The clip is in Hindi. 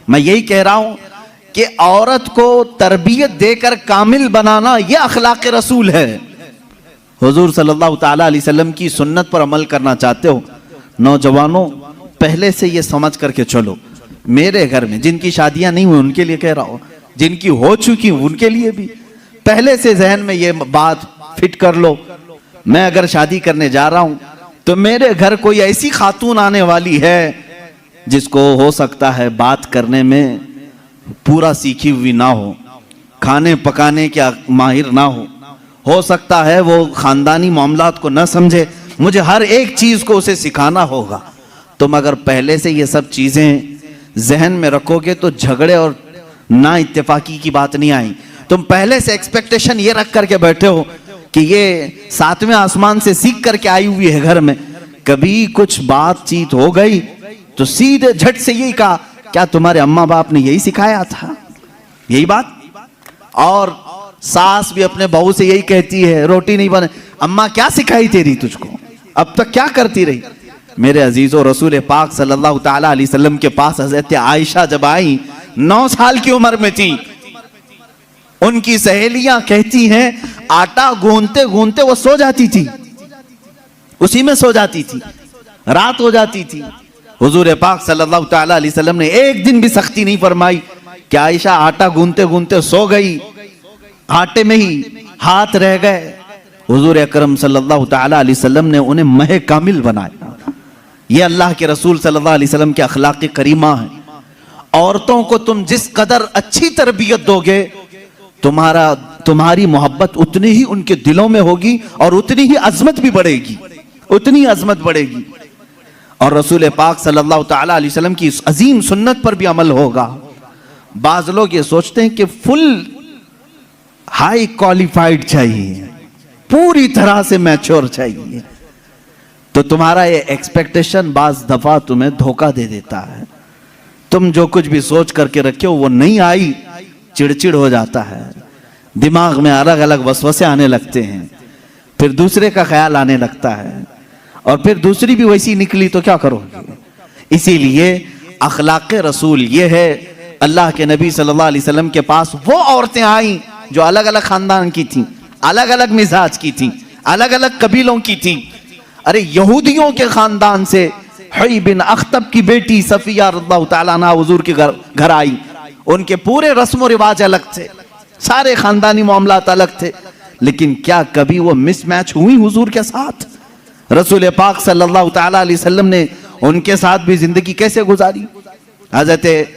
मैं यही कह रहा हूं कि औरत को तरबियत देकर कामिल बनाना यह अखलाक रसूल है। हुजूर सल्लल्लाहु ताला अलैहि वसल्लम की सुन्नत पर अमल करना चाहते हो नौजवानों, पहले से ये समझ करके चलो। मेरे घर में जिनकी शादियां नहीं हुई उनके लिए कह रहा हूं, जिनकी हो चुकी उनके लिए भी पहले से जहन में ये बात फिट कर लो। मैं अगर शादी करने जा रहा हूं तो मेरे घर कोई ऐसी खातून आने वाली है जिसको हो सकता है बात करने में पूरा सीखी हुई ना हो, खाने पकाने के माहिर ना हो सकता है वो खानदानी मामलात को न समझे, मुझे हर एक चीज को उसे सिखाना होगा। तुम अगर पहले से ये सब चीजें जहन में रखोगे तो झगड़े और ना इत्तेफाकी की बात नहीं आई। तुम पहले से एक्सपेक्टेशन ये रख करके बैठे हो कि ये 7वें आसमान से सीख करके आई हुई है घर में, कभी कुछ बातचीत हो गई तो सीधे झट से यही कहा, क्या तुम्हारे अम्मा बाप ने यही सिखाया था? यही बात। और सास भी अपने बहू से यही कहती है, रोटी नहीं बने, अम्मा क्या सिखाई तेरी तुझको, अब तक क्या करती रही? मेरे अजीजों, रसूल पाक सल्लल्लाहु ताला अलैहि वसल्लम के पास हजरत आयशा जब आई 9 साल की उम्र में थी, उनकी सहेलियां कहती हैं आटा गूंथते गूंथते वो सो जाती थी, उसी में सो जाती थी, रात हो जाती थी। हुजूर पाक सल्लल्लाहु ताला अलैहि वसल्लम ने एक दिन भी सख्ती नहीं फरमाई कि आयशा आटा गूंथते गूंथते सो गई, आटे में ही हाथ रह गए। हुजूर अकरम सल्लल्लाहु ताला अलैहि वसल्लम ने उन्हें मह कामिल बनाया। ये अल्लाह के रसूल सल्लल्लाहु अलैहि वसल्लम के अखलाक करीमा है। औरतों को तुम जिस कदर अच्छी तरबियत दोगे, तुम्हारी मोहब्बत उतनी ही उनके दिलों में होगी और उतनी ही अजमत भी बढ़ेगी, उतनी अजमत बढ़ेगी। और रसूल पाक सल्लल्लाहु ताला अलैहि वसल्लम की इस अजीम सुन्नत पर भी अमल होगा। बाज लोग ये सोचते हैं कि फुल हाई क्वालिफाइड चाहिए, पूरी तरह से मैच्योर चाहिए, तो तुम्हारा ये एक्सपेक्टेशन बाज दफा तुम्हें धोखा दे देता है। तुम जो कुछ भी सोच करके रखे हो वो नहीं आई, चिड़चिड़ हो जाता है, दिमाग में अलग अलग वसवसे आने लगते हैं, फिर दूसरे का ख्याल आने लगता है, और फिर दूसरी भी वैसी निकली तो क्या करोगे? इसीलिए अखलाक रसूल ये है। अल्लाह के नबी सल्लल्लाहु अलैहि वसल्लम के पास वो औरतें आई जो अलग अलग खानदान की थी, अलग अलग मिजाज की थी, अलग अलग कबीलों की थी। अरे यहूदियों के खानदान से हुई बिन अख्तब की बेटी सफिया रज़ियल्लाहु ताला अन्हा हुजूर के घर आई। उनके पूरे रस्म व रिवाज अलग थे, सारे खानदानी मामलात अलग थे, लेकिन क्या कभी वो मिसमैच हुई हुजूर के साथ? रसूल पाक सल्लल्लाहु ताला अलैहि वसल्लम ने उनके साथ भी जिंदगी कैसे गुजारी? हजरत